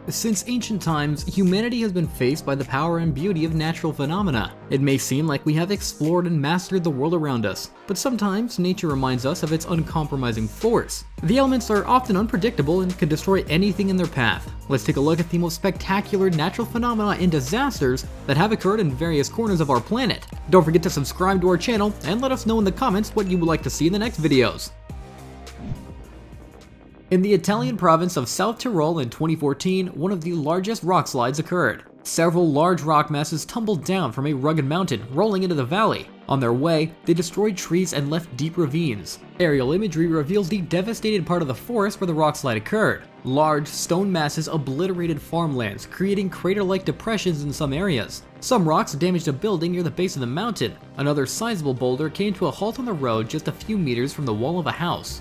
Since ancient times, humanity has been faced by the power and beauty of natural phenomena. It may seem like we have explored and mastered the world around us, but sometimes nature reminds us of its uncompromising force. The elements are often unpredictable and can destroy anything in their path. Let's take a look at the most spectacular natural phenomena and disasters that have occurred in various corners of our planet. Don't forget to subscribe to our channel and let us know in the comments what you would like to see in the next videos. In the Italian province of South Tyrol in 2014, one of the largest rock slides occurred. Several large rock masses tumbled down from a rugged mountain, rolling into the valley. On their way, they destroyed trees and left deep ravines. Aerial imagery reveals the devastated part of the forest where the rock slide occurred. Large stone masses obliterated farmlands, creating crater-like depressions in some areas. Some rocks damaged a building near the base of the mountain. Another sizable boulder came to a halt on the road just a few meters from the wall of a house.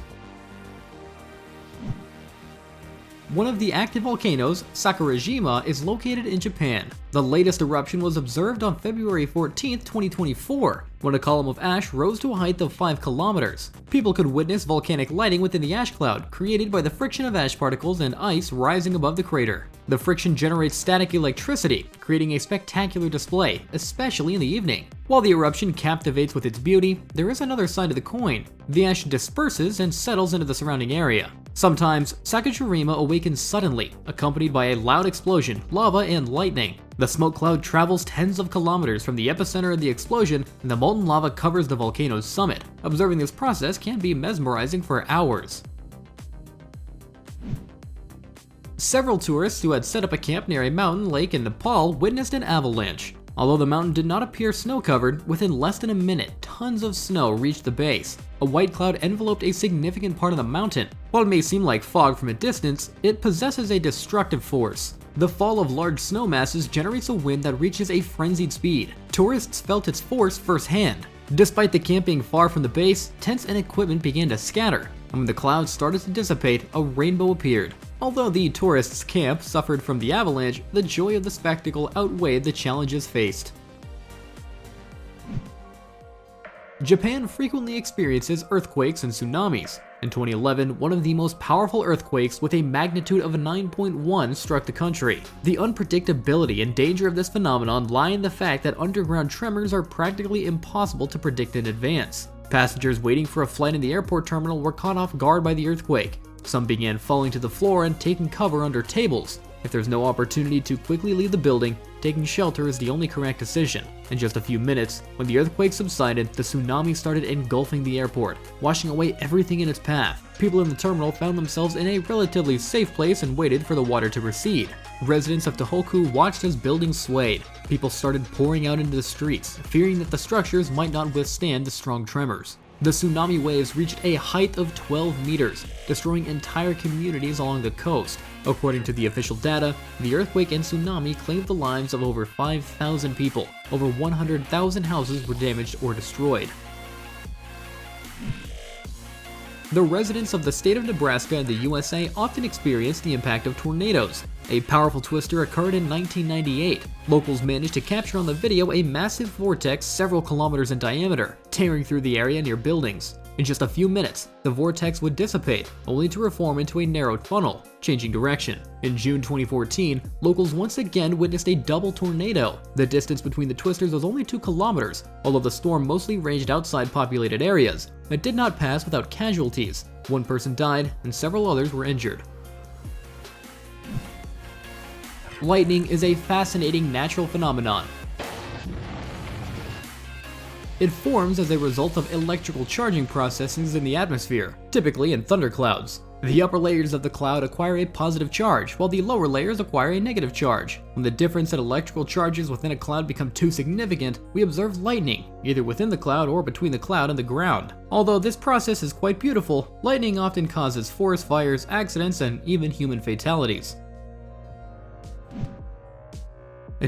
One of the active volcanoes, Sakurajima, is located in Japan. The latest eruption was observed on February 14, 2024, when a column of ash rose to a height of 5 kilometers. People could witness volcanic lighting within the ash cloud, created by the friction of ash particles and ice rising above the crater. The friction generates static electricity, creating a spectacular display, especially in the evening. While the eruption captivates with its beauty, there is another side of the coin. The ash disperses and settles into the surrounding area. Sometimes, Sakurajima awakens suddenly, accompanied by a loud explosion, lava, and lightning. The smoke cloud travels tens of kilometers from the epicenter of the explosion, and the molten lava covers the volcano's summit. Observing this process can be mesmerizing for hours. Several tourists who had set up a camp near a mountain lake in Nepal witnessed an avalanche. Although the mountain did not appear snow-covered, within less than a minute, tons of snow reached the base. A white cloud enveloped a significant part of the mountain. While it may seem like fog from a distance, it possesses a destructive force. The fall of large snow masses generates a wind that reaches a frenzied speed. Tourists felt its force firsthand. Despite the camp being far from the base, tents and equipment began to scatter, and when the clouds started to dissipate, a rainbow appeared. Although the tourists' camp suffered from the avalanche, the joy of the spectacle outweighed the challenges faced. Japan frequently experiences earthquakes and tsunamis. In 2011, one of the most powerful earthquakes with a magnitude of 9.1 struck the country. The unpredictability and danger of this phenomenon lie in the fact that underground tremors are practically impossible to predict in advance. Passengers waiting for a flight in the airport terminal were caught off guard by the earthquake. Some began falling to the floor and taking cover under tables. If there's no opportunity to quickly leave the building, taking shelter is the only correct decision. In just a few minutes, when the earthquake subsided, the tsunami started engulfing the airport, washing away everything in its path. People in the terminal found themselves in a relatively safe place and waited for the water to recede. Residents of Tohoku watched as buildings swayed. People started pouring out into the streets, fearing that the structures might not withstand the strong tremors. The tsunami waves reached a height of 12 meters, destroying entire communities along the coast. According to the official data, the earthquake and tsunami claimed the lives of over 5,000 people. Over 100,000 houses were damaged or destroyed. The residents of the state of Nebraska in the USA often experience the impact of tornadoes. A powerful twister occurred in 1998. Locals managed to capture on the video a massive vortex several kilometers in diameter, tearing through the area near buildings. In just a few minutes, the vortex would dissipate, only to reform into a narrowed funnel, changing direction. In June 2014, locals once again witnessed a double tornado. The distance between the twisters was only 2 kilometers, although the storm mostly raged outside populated areas. It did not pass without casualties. One person died, and several others were injured. Lightning is a fascinating natural phenomenon. It forms as a result of electrical charging processes in the atmosphere, typically in thunderclouds. The upper layers of the cloud acquire a positive charge, while the lower layers acquire a negative charge. When the difference in electrical charges within a cloud become too significant, we observe lightning, either within the cloud or between the cloud and the ground. Although this process is quite beautiful, lightning often causes forest fires, accidents, and even human fatalities.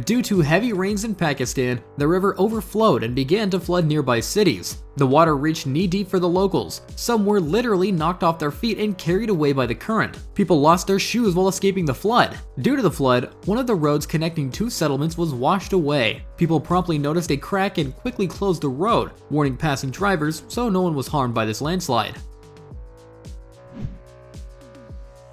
Due to heavy rains in Pakistan, the river overflowed and began to flood nearby cities. The water reached knee-deep for the locals. Some were literally knocked off their feet and carried away by the current. People lost their shoes while escaping the flood. Due to the flood, one of the roads connecting two settlements was washed away. People promptly noticed a crack and quickly closed the road, warning passing drivers so no one was harmed by this landslide.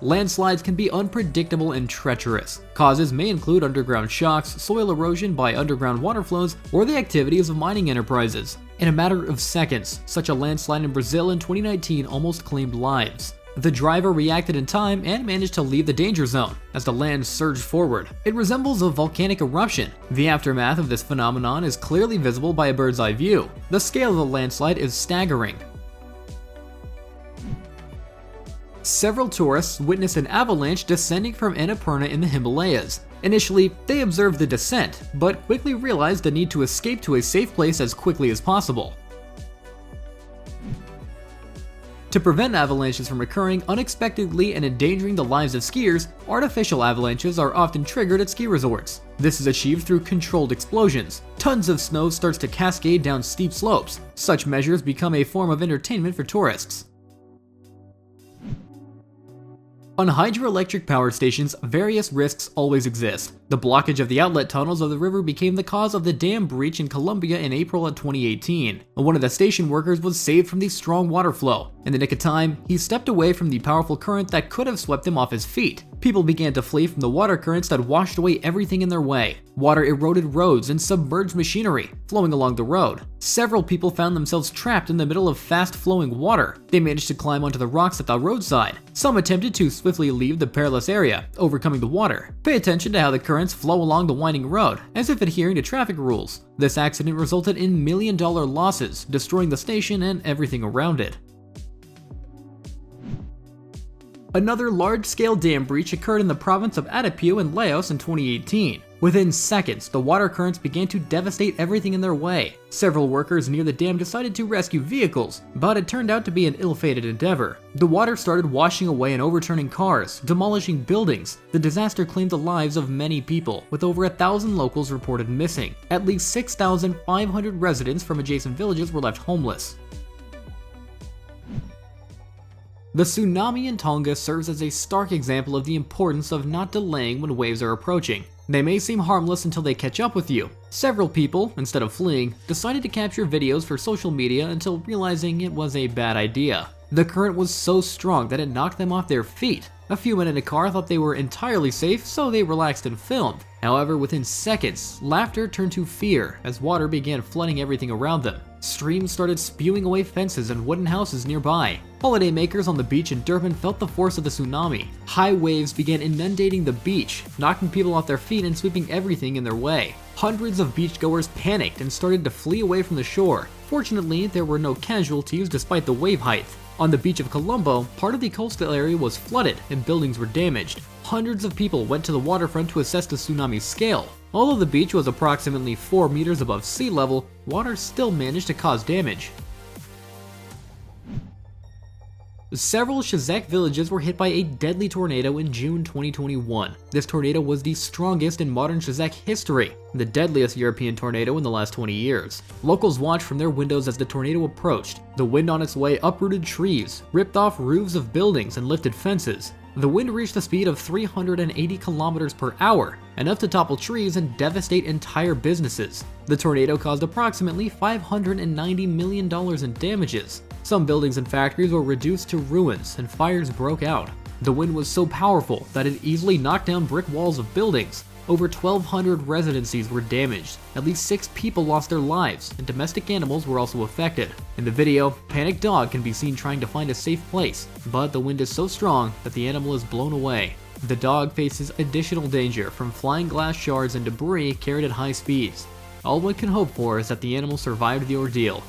Landslides can be unpredictable and treacherous. Causes may include underground shocks, soil erosion by underground water flows, or the activities of mining enterprises. In a matter of seconds, such a landslide in Brazil in 2019 almost claimed lives. The driver reacted in time and managed to leave the danger zone as the land surged forward. It resembles a volcanic eruption. The aftermath of this phenomenon is clearly visible by a bird's eye view. The scale of the landslide is staggering. Several tourists witnessed an avalanche descending from Annapurna in the Himalayas. Initially, they observed the descent, but quickly realized the need to escape to a safe place as quickly as possible. To prevent avalanches from occurring unexpectedly and endangering the lives of skiers, artificial avalanches are often triggered at ski resorts. This is achieved through controlled explosions. Tons of snow starts to cascade down steep slopes. Such measures become a form of entertainment for tourists. On hydroelectric power stations, various risks always exist. The blockage of the outlet tunnels of the river became the cause of the dam breach in Colombia in April of 2018. One of the station workers was saved from the strong water flow. In the nick of time, he stepped away from the powerful current that could have swept him off his feet. People began to flee from the water currents that washed away everything in their way. Water eroded roads and submerged machinery flowing along the road. Several people found themselves trapped in the middle of fast-flowing water. They managed to climb onto the rocks at the roadside. Some attempted to swiftly leave the perilous area, overcoming the water. Pay attention to how the currents flow along the winding road, as if adhering to traffic rules. This accident resulted in million-dollar losses, destroying the station and everything around it. Another large-scale dam breach occurred in the province of Atapu in Laos in 2018. Within seconds, the water currents began to devastate everything in their way. Several workers near the dam decided to rescue vehicles, but it turned out to be an ill-fated endeavor. The water started washing away and overturning cars, demolishing buildings. The disaster claimed the lives of many people, with over 1,000 locals reported missing. At least 6,500 residents from adjacent villages were left homeless. The tsunami in Tonga serves as a stark example of the importance of not delaying when waves are approaching. They may seem harmless until they catch up with you. Several people, instead of fleeing, decided to capture videos for social media until realizing it was a bad idea. The current was so strong that it knocked them off their feet. A few men in a car thought they were entirely safe, so they relaxed and filmed. However, within seconds, laughter turned to fear as water began flooding everything around them. Streams started spewing away fences and wooden houses nearby. Holidaymakers on the beach in Durban felt the force of the tsunami. High waves began inundating the beach, knocking people off their feet and sweeping everything in their way. Hundreds of beachgoers panicked and started to flee away from the shore. Fortunately, there were no casualties despite the wave height. On the beach of Colombo, part of the coastal area was flooded and buildings were damaged. Hundreds of people went to the waterfront to assess the tsunami's scale. Although the beach was approximately 4 meters above sea level, water still managed to cause damage. Several Shizak villages were hit by a deadly tornado in June 2021. This tornado was the strongest in modern Shizak history, the deadliest European tornado in the last 20 years. Locals watched from their windows as the tornado approached. The wind on its way uprooted trees, ripped off roofs of buildings, and lifted fences. The wind reached a speed of 380 kilometers per hour, enough to topple trees and devastate entire businesses. The tornado caused approximately $590 million in damages. Some buildings and factories were reduced to ruins and fires broke out. The wind was so powerful that it easily knocked down brick walls of buildings. Over 1,200 residencies were damaged. At least 6 people lost their lives, and domestic animals were also affected. In the video, Panic Dog can be seen trying to find a safe place, but the wind is so strong that the animal is blown away. The dog faces additional danger from flying glass shards and debris carried at high speeds. All one can hope for is that the animal survived the ordeal.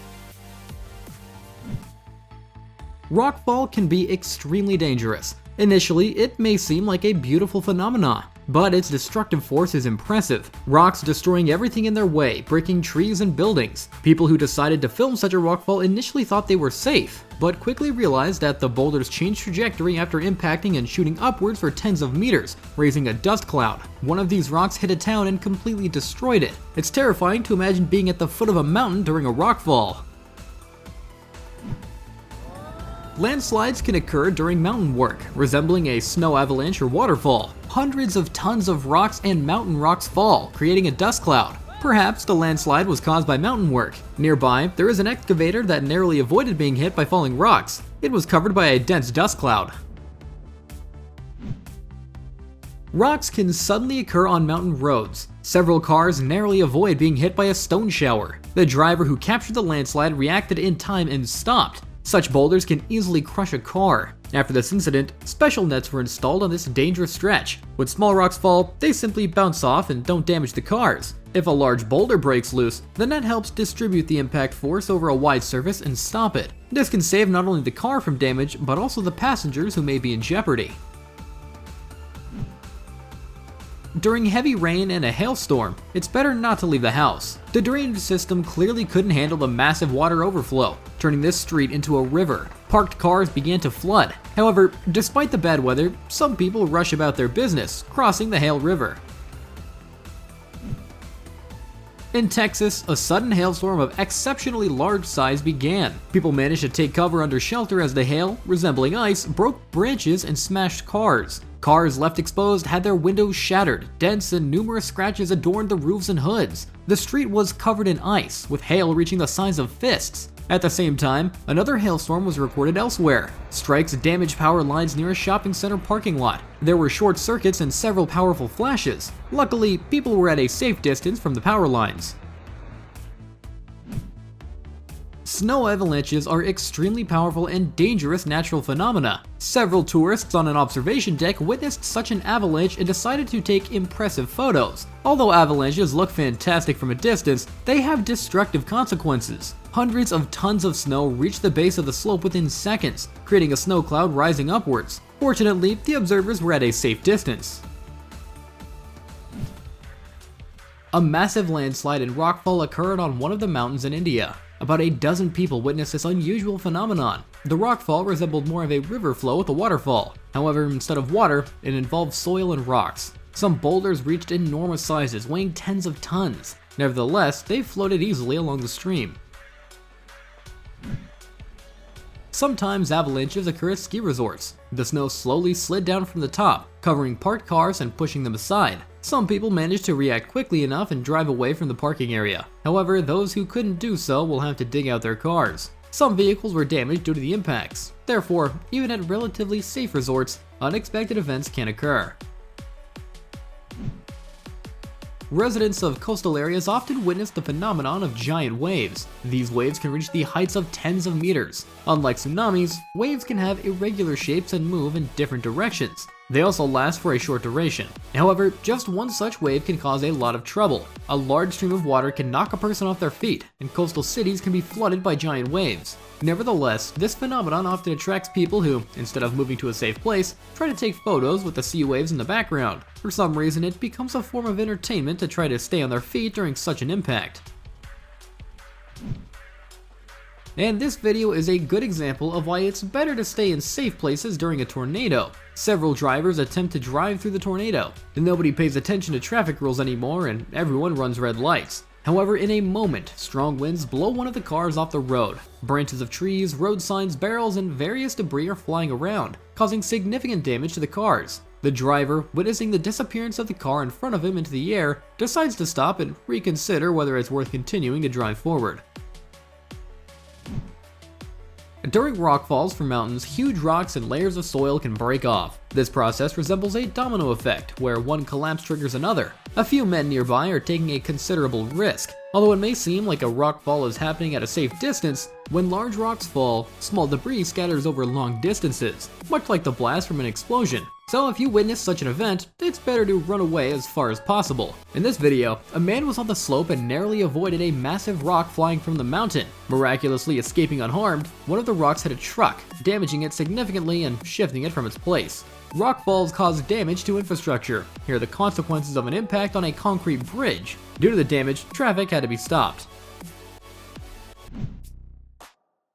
Rockfall can be extremely dangerous. Initially, it may seem like a beautiful phenomenon, but its destructive force is impressive. Rocks destroying everything in their way, breaking trees and buildings. People who decided to film such a rockfall initially thought they were safe, but quickly realized that the boulders changed trajectory after impacting and shooting upwards for tens of meters, raising a dust cloud. One of these rocks hit a town and completely destroyed it. It's terrifying to imagine being at the foot of a mountain during a rockfall. Landslides can occur during mountain work, resembling a snow avalanche or waterfall. Hundreds of tons of rocks and mountain rocks fall, creating a dust cloud. Perhaps the landslide was caused by mountain work. Nearby, there is an excavator that narrowly avoided being hit by falling rocks. It was covered by a dense dust cloud. Rocks can suddenly occur on mountain roads. Several cars narrowly avoid being hit by a stone shower. The driver who captured the landslide reacted in time and stopped. Such boulders can easily crush a car. After this incident, special nets were installed on this dangerous stretch. When small rocks fall, they simply bounce off and don't damage the cars. If a large boulder breaks loose, the net helps distribute the impact force over a wide surface and stop it. This can save not only the car from damage, but also the passengers who may be in jeopardy. During heavy rain and a hailstorm, it's better not to leave the house. The drainage system clearly couldn't handle the massive water overflow, turning this street into a river. Parked cars began to flood. However, despite the bad weather, some people rush about their business, crossing the Hail River. In Texas, a sudden hailstorm of exceptionally large size began. People managed to take cover under shelter as the hail, resembling ice, broke branches and smashed cars. Cars left exposed had their windows shattered, dents and numerous scratches adorned the roofs and hoods. The street was covered in ice, with hail reaching the size of fists. At the same time, another hailstorm was recorded elsewhere. Strikes damaged power lines near a shopping center parking lot. There were short circuits and several powerful flashes. Luckily, people were at a safe distance from the power lines. Snow avalanches are extremely powerful and dangerous natural phenomena. Several tourists on an observation deck witnessed such an avalanche and decided to take impressive photos. Although avalanches look fantastic from a distance, they have destructive consequences. Hundreds of tons of snow reach the base of the slope within seconds, creating a snow cloud rising upwards. Fortunately, the observers were at a safe distance. A massive landslide and rockfall occurred on one of the mountains in India. About a dozen people witnessed this unusual phenomenon. The rockfall resembled more of a river flow with a waterfall. However, instead of water, it involved soil and rocks. Some boulders reached enormous sizes, weighing tens of tons. Nevertheless, they floated easily along the stream. Sometimes avalanches occur at ski resorts. The snow slowly slid down from the top, covering parked cars and pushing them aside. Some people managed to react quickly enough and drive away from the parking area. However, those who couldn't do so will have to dig out their cars. Some vehicles were damaged due to the impacts. Therefore, even at relatively safe resorts, unexpected events can occur. Residents of coastal areas often witness the phenomenon of giant waves. These waves can reach the heights of tens of meters. Unlike tsunamis, waves can have irregular shapes and move in different directions. They also last for a short duration. However, just one such wave can cause a lot of trouble. A large stream of water can knock a person off their feet, and coastal cities can be flooded by giant waves. Nevertheless, this phenomenon often attracts people who, instead of moving to a safe place, try to take photos with the sea waves in the background. For some reason, it becomes a form of entertainment to try to stay on their feet during such an impact. And this video is a good example of why it's better to stay in safe places during a tornado. Several drivers attempt to drive through the tornado, and nobody pays attention to traffic rules anymore and everyone runs red lights. However, in a moment, strong winds blow one of the cars off the road. Branches of trees, road signs, barrels, and various debris are flying around, causing significant damage to the cars. The driver, witnessing the disappearance of the car in front of him into the air, decides to stop and reconsider whether it's worth continuing to drive forward. During rockfalls from mountains, huge rocks and layers of soil can break off. This process resembles a domino effect, where one collapse triggers another. A few men nearby are taking a considerable risk. Although it may seem like a rockfall is happening at a safe distance, when large rocks fall, small debris scatters over long distances, much like the blast from an explosion. So if you witness such an event, it's better to run away as far as possible. In this video, a man was on the slope and narrowly avoided a massive rock flying from the mountain. Miraculously escaping unharmed, one of the rocks hit a truck, damaging it significantly and shifting it from its place. Rockfalls cause damage to infrastructure. Here are the consequences of an impact on a concrete bridge. Due to the damage, traffic had to be stopped.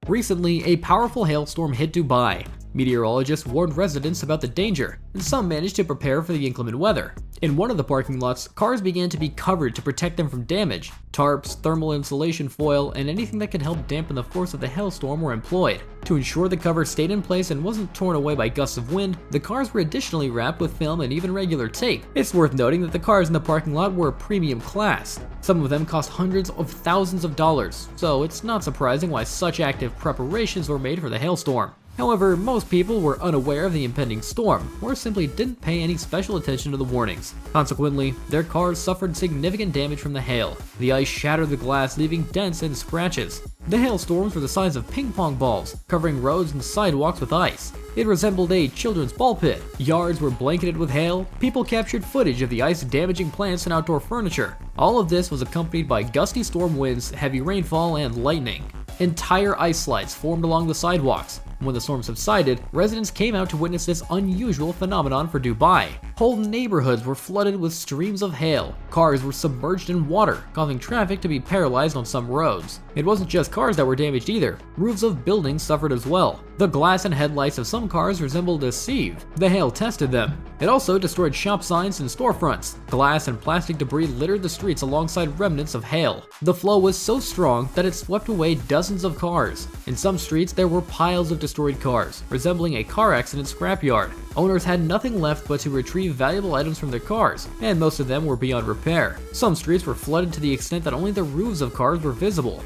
Recently, a powerful hailstorm hit Dubai. Meteorologists warned residents about the danger, and some managed to prepare for the inclement weather. In one of the parking lots, cars began to be covered to protect them from damage. Tarps, thermal insulation foil, and anything that could help dampen the force of the hailstorm were employed. To ensure the cover stayed in place and wasn't torn away by gusts of wind, the cars were additionally wrapped with film and even regular tape. It's worth noting that the cars in the parking lot were premium class. Some of them cost hundreds of thousands of dollars, so it's not surprising why such active preparations were made for the hailstorm. However, most people were unaware of the impending storm, or simply didn't pay any special attention to the warnings. Consequently, their cars suffered significant damage from the hail. The ice shattered the glass, leaving dents and scratches. The hailstorms were the size of ping pong balls, covering roads and sidewalks with ice. It resembled a children's ball pit. Yards were blanketed with hail. People captured footage of the ice damaging plants and outdoor furniture. All of this was accompanied by gusty storm winds, heavy rainfall, and lightning. Entire ice slides formed along the sidewalks. When the storm subsided, residents came out to witness this unusual phenomenon for Dubai. Whole neighborhoods were flooded with streams of hail. Cars were submerged in water, causing traffic to be paralyzed on some roads. It wasn't just cars that were damaged either. Roofs of buildings suffered as well. The glass and headlights of some cars resembled a sieve. The hail tested them. It also destroyed shop signs and storefronts. Glass and plastic debris littered the streets alongside remnants of hail. The flow was so strong that it swept away dozens of cars. In some streets, there were piles of destroyed cars, resembling a car accident scrapyard. Owners had nothing left but to retrieve valuable items from their cars, and most of them were beyond repair. Some streets were flooded to the extent that only the roofs of cars were visible.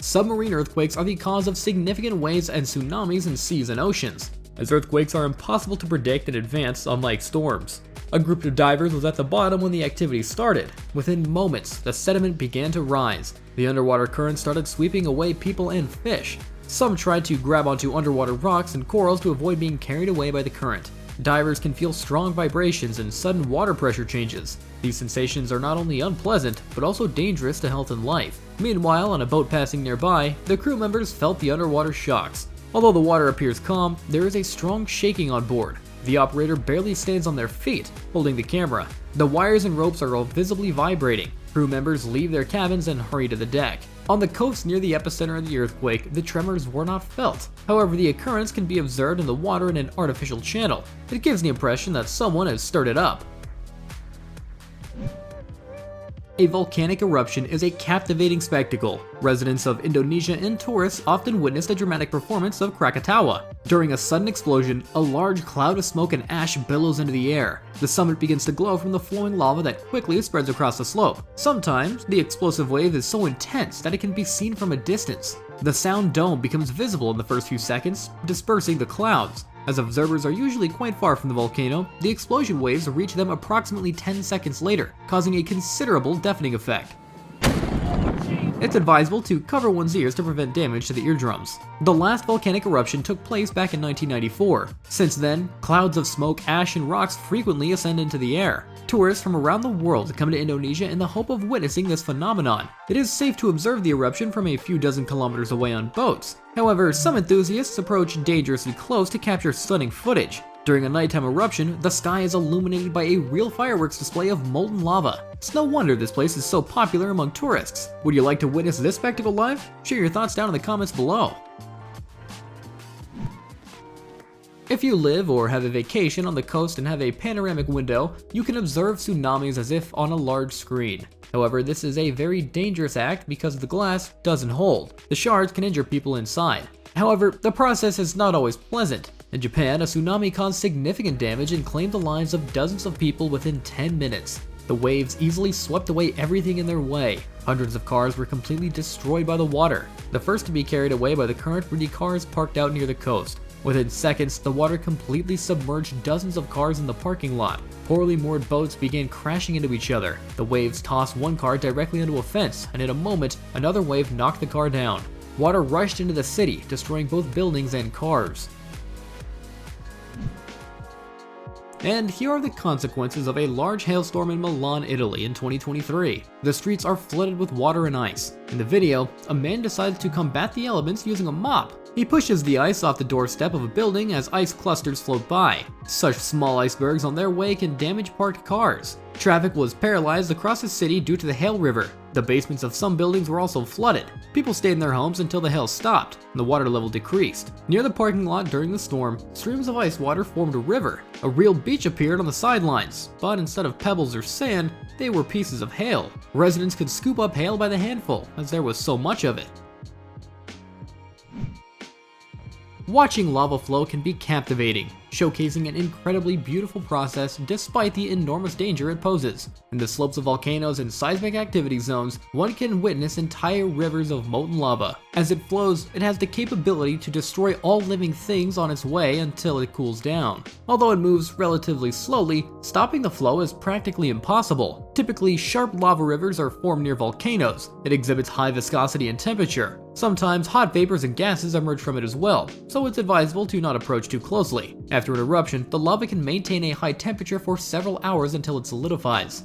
Submarine earthquakes are the cause of significant waves and tsunamis in seas and oceans, as earthquakes are impossible to predict in advance, unlike storms. A group of divers was at the bottom when the activity started. Within moments, the sediment began to rise. The underwater current started sweeping away people and fish. Some tried to grab onto underwater rocks and corals to avoid being carried away by the current. Divers can feel strong vibrations and sudden water pressure changes. These sensations are not only unpleasant, but also dangerous to health and life. Meanwhile, on a boat passing nearby, the crew members felt the underwater shocks. Although the water appears calm, there is a strong shaking on board. The operator barely stands on their feet, holding the camera. The wires and ropes are all visibly vibrating. Crew members leave their cabins and hurry to the deck. On the coast near the epicenter of the earthquake, the tremors were not felt. However, the occurrence can be observed in the water in an artificial channel. It gives the impression that someone has stirred it up. A volcanic eruption is a captivating spectacle. Residents of Indonesia and tourists often witness the dramatic performance of Krakatawa. During a sudden explosion, a large cloud of smoke and ash billows into the air. The summit begins to glow from the flowing lava that quickly spreads across the slope. Sometimes, the explosive wave is so intense that it can be seen from a distance. The sound dome becomes visible in the first few seconds, dispersing the clouds. As observers are usually quite far from the volcano, the explosion waves reach them approximately 10 seconds later, causing a considerable deafening effect. It's advisable to cover one's ears to prevent damage to the eardrums. The last volcanic eruption took place back in 1994. Since then, clouds of smoke, ash, and rocks frequently ascend into the air. Tourists from around the world come to Indonesia in the hope of witnessing this phenomenon. It is safe to observe the eruption from a few dozen kilometers away on boats. However, some enthusiasts approach dangerously close to capture stunning footage. During a nighttime eruption, the sky is illuminated by a real fireworks display of molten lava. It's no wonder this place is so popular among tourists. Would you like to witness this spectacle live? Share your thoughts down in the comments below. If you live or have a vacation on the coast and have a panoramic window, you can observe tsunamis as if on a large screen. However, this is a very dangerous act because the glass doesn't hold. The shards can injure people inside. However, the process is not always pleasant. In Japan, a tsunami caused significant damage and claimed the lives of dozens of people within 10 minutes. The waves easily swept away everything in their way. Hundreds of cars were completely destroyed by the water. The first to be carried away by the current were the cars parked out near the coast. Within seconds, the water completely submerged dozens of cars in the parking lot. Poorly moored boats began crashing into each other. The waves tossed one car directly into a fence, and in a moment, another wave knocked the car down. Water rushed into the city, destroying both buildings and cars. And here are the consequences of a large hailstorm in Milan, Italy in 2023. The streets are flooded with water and ice. In the video, a man decides to combat the elements using a mop. He pushes the ice off the doorstep of a building as ice clusters float by. Such small icebergs on their way can damage parked cars. Traffic was paralyzed across the city due to the hail river. The basements of some buildings were also flooded. People stayed in their homes until the hail stopped and the water level decreased. Near the parking lot during the storm, streams of ice water formed a river. A real beach appeared on the sidelines, but instead of pebbles or sand, they were pieces of hail. Residents could scoop up hail by the handful, as there was so much of it. Watching lava flow can be captivating. showcasing an incredibly beautiful process despite the enormous danger it poses. In the slopes of volcanoes and seismic activity zones, one can witness entire rivers of molten lava. As it flows, it has the capability to destroy all living things on its way until it cools down. Although it moves relatively slowly, stopping the flow is practically impossible. Typically, sharp lava rivers are formed near volcanoes. It exhibits high viscosity and temperature. Sometimes hot vapors and gases emerge from it as well, so it's advisable to not approach too closely. After an eruption, the lava can maintain a high temperature for several hours until it solidifies.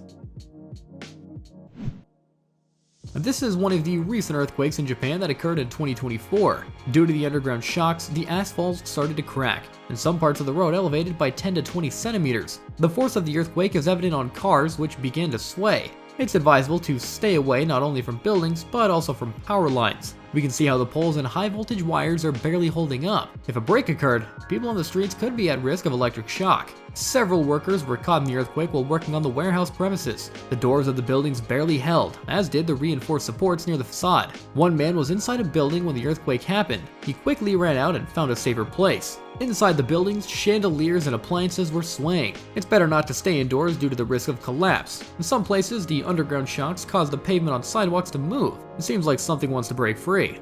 This is one of the recent earthquakes in Japan that occurred in 2024. Due to the underground shocks, the asphalt started to crack, and some parts of the road elevated by 10 to 20 centimeters. The force of the earthquake is evident on cars, which began to sway. It's advisable to stay away not only from buildings, but also from power lines. We can see how the poles and high voltage wires are barely holding up. If a break occurred, people on the streets could be at risk of electric shock. Several workers were caught in the earthquake while working on the warehouse premises. The doors of the buildings barely held, as did the reinforced supports near the facade. One man was inside a building when the earthquake happened. He quickly ran out and found a safer place. Inside the buildings, chandeliers and appliances were swaying. It's better not to stay indoors due to the risk of collapse. In some places, the underground shocks caused the pavement on sidewalks to move. It seems like something wants to break free.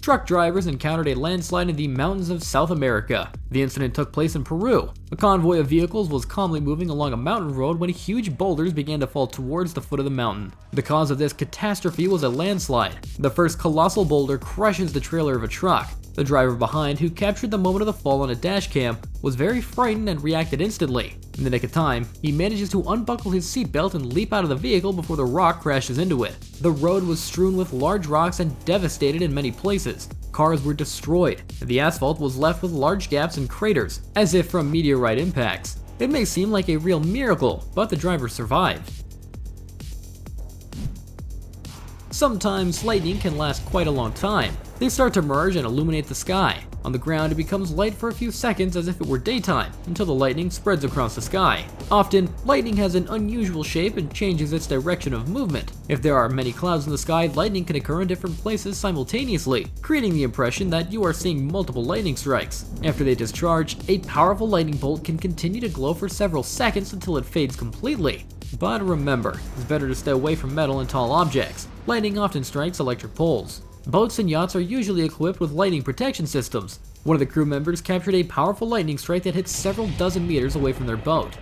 Truck drivers encountered a landslide in the mountains of South America. The incident took place in Peru. A convoy of vehicles was calmly moving along a mountain road when huge boulders began to fall towards the foot of the mountain. The cause of this catastrophe was a landslide. The first colossal boulder crushes the trailer of a truck. The driver behind, who captured the moment of the fall on a dash cam, was very frightened and reacted instantly. In the nick of time, he manages to unbuckle his seatbelt and leap out of the vehicle before the rock crashes into it. The road was strewn with large rocks and devastated in many places. Cars were destroyed, and the asphalt was left with large gaps and craters, as if from meteorite impacts. It may seem like a real miracle, but the driver survived. Sometimes lightning can last quite a long time. They start to merge and illuminate the sky. On the ground, it becomes light for a few seconds as if it were daytime, until the lightning spreads across the sky. Often, lightning has an unusual shape and changes its direction of movement. If there are many clouds in the sky, lightning can occur in different places simultaneously, creating the impression that you are seeing multiple lightning strikes. After they discharge, a powerful lightning bolt can continue to glow for several seconds until it fades completely. But remember, it's better to stay away from metal and tall objects. Lightning often strikes electric poles. Boats and yachts are usually equipped with lightning protection systems. One of the crew members captured a powerful lightning strike that hit several dozen meters away from their boat.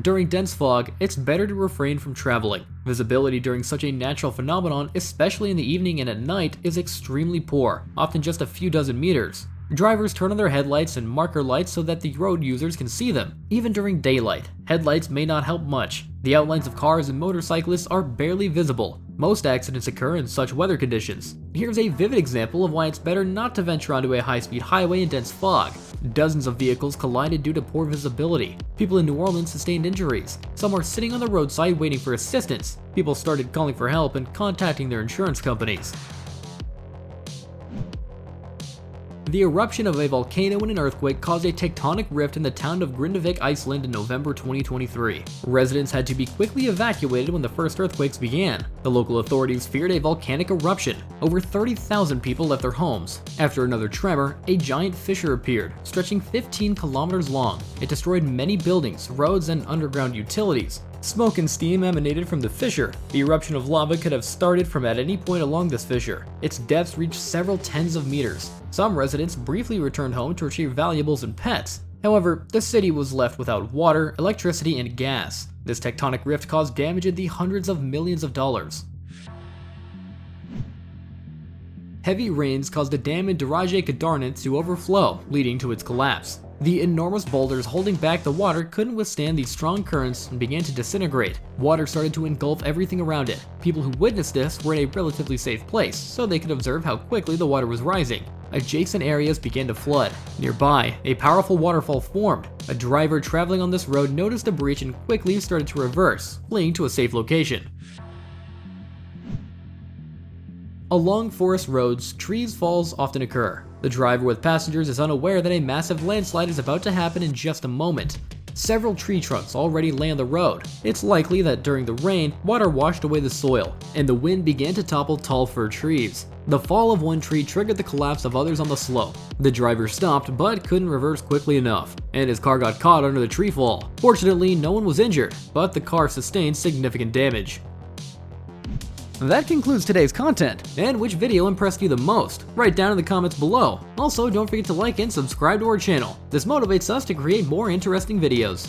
During dense fog, it's better to refrain from traveling. Visibility during such a natural phenomenon, especially in the evening and at night, is extremely poor, often just a few dozen meters. Drivers turn on their headlights and marker lights so that the road users can see them. Even during daylight, headlights may not help much. The outlines of cars and motorcyclists are barely visible. Most accidents occur in such weather conditions. Here's a vivid example of why it's better not to venture onto a high-speed highway in dense fog. Dozens of vehicles collided due to poor visibility. People in New Orleans sustained injuries. Some were sitting on the roadside waiting for assistance. People started calling for help and contacting their insurance companies. The eruption of a volcano in an earthquake caused a tectonic rift in the town of Grindavik, Iceland in November 2023. Residents had to be quickly evacuated when the first earthquakes began. The local authorities feared a volcanic eruption. Over 30,000 people left their homes. After another tremor, a giant fissure appeared, stretching 15 kilometers long. It destroyed many buildings, roads, and underground utilities. Smoke and steam emanated from the fissure. The eruption of lava could have started from at any point along this fissure. Its depths reached several tens of meters. Some residents briefly returned home to retrieve valuables and pets. However, the city was left without water, electricity, and gas. This tectonic rift caused damage in the hundreds of millions of dollars. Heavy rains caused a dam in Daraje Kadarnit to overflow, leading to its collapse. The enormous boulders holding back the water couldn't withstand these strong currents and began to disintegrate. Water started to engulf everything around it. People who witnessed this were in a relatively safe place, so they could observe how quickly the water was rising. Adjacent areas began to flood. Nearby, a powerful waterfall formed. A driver traveling on this road noticed the breach and quickly started to reverse, fleeing to a safe location. Along forest roads, tree falls often occur. The driver with passengers is unaware that a massive landslide is about to happen in just a moment. Several tree trunks already lay on the road. It's likely that during the rain, water washed away the soil, and the wind began to topple tall fir trees. The fall of one tree triggered the collapse of others on the slope. The driver stopped but couldn't reverse quickly enough, and his car got caught under the tree fall. Fortunately, no one was injured, but the car sustained significant damage. That concludes today's content, and which video impressed you the most? Write down in the comments below. Also, don't forget to like and subscribe to our channel. This motivates us to create more interesting videos.